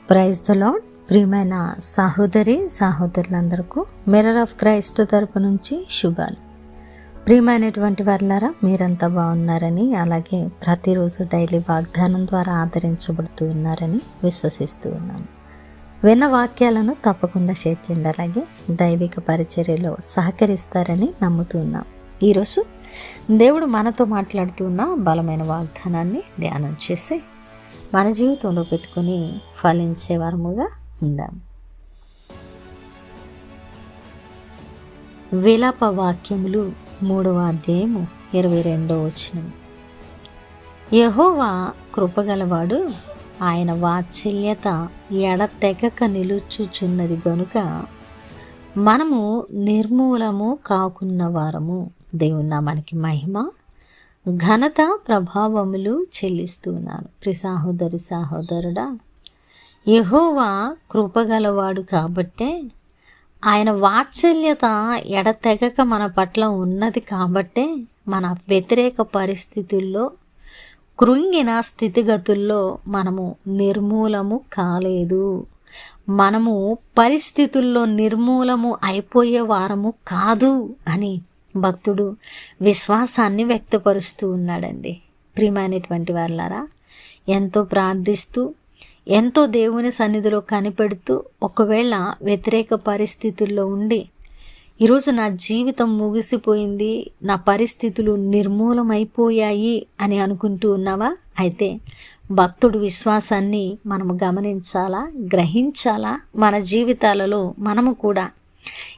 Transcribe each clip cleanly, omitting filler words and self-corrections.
Praise the lord. ప్రియమైన సహోదరులందరికీ mirror of Christ తరపు నుంచి శుభాలు. ప్రియమైనటువంటి వారులారా, మీరంతా బాగున్నారని, అలాగే ప్రతిరోజు డైలీ వాగ్దానం ద్వారా ఆదరించబడుతూ ఉన్నారని విశ్వసిస్తూ ఉన్నాము. విన్న వాక్యాలను తప్పకుండా షేర్ చేయండి, అలాగే దైవిక పరిచర్యలో సహకరిస్తారని నమ్ముతూ ఉన్నాం. ఈరోజు దేవుడు మనతో మాట్లాడుతున్న బలమైన వాగ్దానాన్ని ధ్యానం చేసి మన జీవితంలో పెట్టుకుని ఫలించే వరముగా ఉందాం. విలాప వాక్యములు 3వ అధ్యాయము 22వ వచనం. యెహోవా కృపగలవాడు, ఆయన వాత్సల్యత ఎడతెగక నిలుచుచున్నది గనుక మనము నిర్మూలము కాకున్న వారము. దేవుని నామానికి మహిమ ఘనత ప్రభావములు చెల్లిస్తున్నాను. సహోదరుడా, యెహోవా కృపగలవాడు కాబట్టే, ఆయన వాత్సల్యత ఎడతెగక మన పట్ల ఉన్నది కాబట్టే మన వ్యతిరేక పరిస్థితుల్లో, కృంగిన స్థితిగతుల్లో మనము నిర్మూలము కాలేదు. మనము పరిస్థితుల్లో నిర్మూలము అయిపోయే వారము కాదు అని భక్తుడు విశ్వాసాన్ని వ్యక్తపరుస్తూ ఉన్నాడండి. ప్రియమైనటువంటి వాళ్ళారా, ఎంతో ప్రార్థిస్తూ, ఎంతో దేవుని సన్నిధిలో కనిపెడుతూ, ఒకవేళ వ్యతిరేక పరిస్థితుల్లో ఉండి ఈరోజు నా జీవితం ముగిసిపోయింది, నా పరిస్థితులు నిర్మూలమైపోయాయి అని అనుకుంటూ ఉన్నావా? అయితే భక్తుడు విశ్వాసాన్ని మనము గమనించాలా, గ్రహించాలా. మన జీవితాలలో మనము కూడా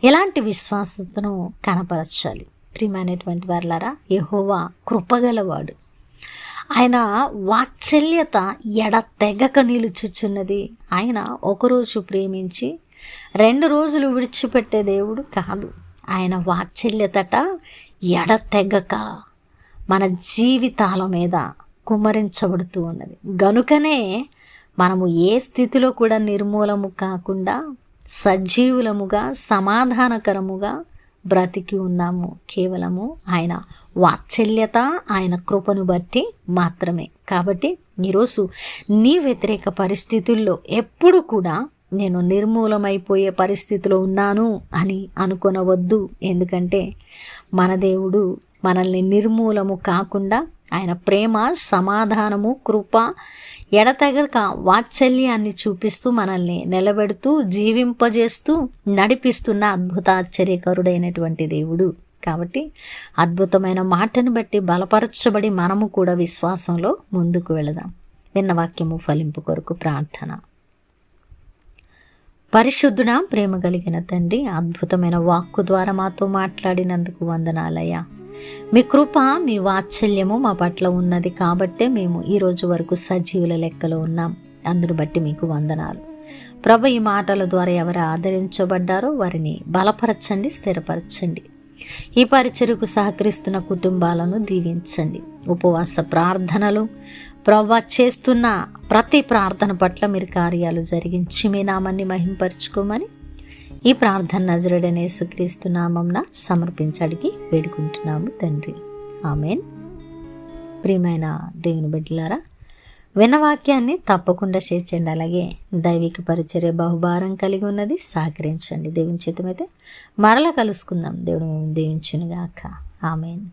ఎలాంటి విశ్వాసతను కనపరచాలి? ప్రియమైనటువంటి వారులారా, యెహోవా కృపగలవాడు, ఆయన వాత్సల్యత ఎడతెగక నిలుచుచున్నది. ఆయన ఒకరోజు ప్రేమించి 2 రోజులు విడిచిపెట్టే దేవుడు కాదు. ఆయన వాత్సల్యతట ఎడతెగక మన జీవితాల మీద కుమ్మరించబడుతూ ఉన్నది. గనుకనే మనము ఏ స్థితిలో కూడా నిర్మూలము కాకుండా సజీవులముగా, సమాధానకరముగా బ్రతికి ఉన్నాము. కేవలము ఆయన వాత్సల్యత, ఆయన కృపను బట్టి మాత్రమే. కాబట్టి ఈరోజు నీ వ్యతిరేక పరిస్థితుల్లో ఎప్పుడు కూడా నేను నిర్మూలమైపోయే పరిస్థితిలో ఉన్నాను అని అనుకొనవద్దు. ఎందుకంటే మన దేవుడు మనల్ని నిర్మూలము కాకుండా ఆయన ప్రేమ, సమాధానము, కృప, ఎడతెగక వాత్సల్యాన్ని చూపిస్తూ మనల్ని నిలబెడుతూ, జీవింపజేస్తూ, నడిపిస్తున్న అద్భుత ఆశ్చర్యకరుడైనటువంటి దేవుడు. కాబట్టి అద్భుతమైన మాటను బట్టి బలపరచబడి మనము కూడా విశ్వాసంలో ముందుకు వెళదాం. విన్న వాక్యము ఫలింపు కొరకు ప్రార్థన. పరిశుద్ధుడా, ప్రేమ కలిగిన తండ్రి, అద్భుతమైన వాక్కు ద్వారా మాతో మాట్లాడినందుకు వందనాలయ్యా. మీ కృప, మీ వాత్సల్యము మా పట్ల ఉన్నది కాబట్టే మేము ఈరోజు వరకు సజీవుల లెక్కలో ఉన్నాం. అందును బట్టి మీకు వందనాలు ప్రభు. ఈ మాటల ద్వారా ఎవరు ఆదరించబడ్డారో వారిని బలపరచండి, స్థిరపరచండి. ఈ పరిచర్యకు సహకరిస్తున్న కుటుంబాలను దీవించండి. ఉపవాస ప్రార్థనలు ప్రభు చేస్తున్న ప్రతి ప్రార్థన పట్ల మీరు కార్యాలు జరిగించి మీ నామాన్ని మహింపరచుకోమని ఈ ప్రార్థన నజరుడైన యేసుక్రీస్తు నామంన సమర్పించి అడిగి వేడుకుంటున్నాము తండ్రి, ఆమేన్. ప్రియమైన దేవుని బిడ్డలారా, వినవాక్యాన్ని తప్పకుండా షేర్ చేయండి, అలాగే దైవిక పరిచర్య బహుభారం కలిగి ఉన్నది, సహకరించండి. దేవుని చిత్తమైతే మరలా కలుసుకుందాం. దేవుడు మేము దీవించునుగాక. ఆమేన్.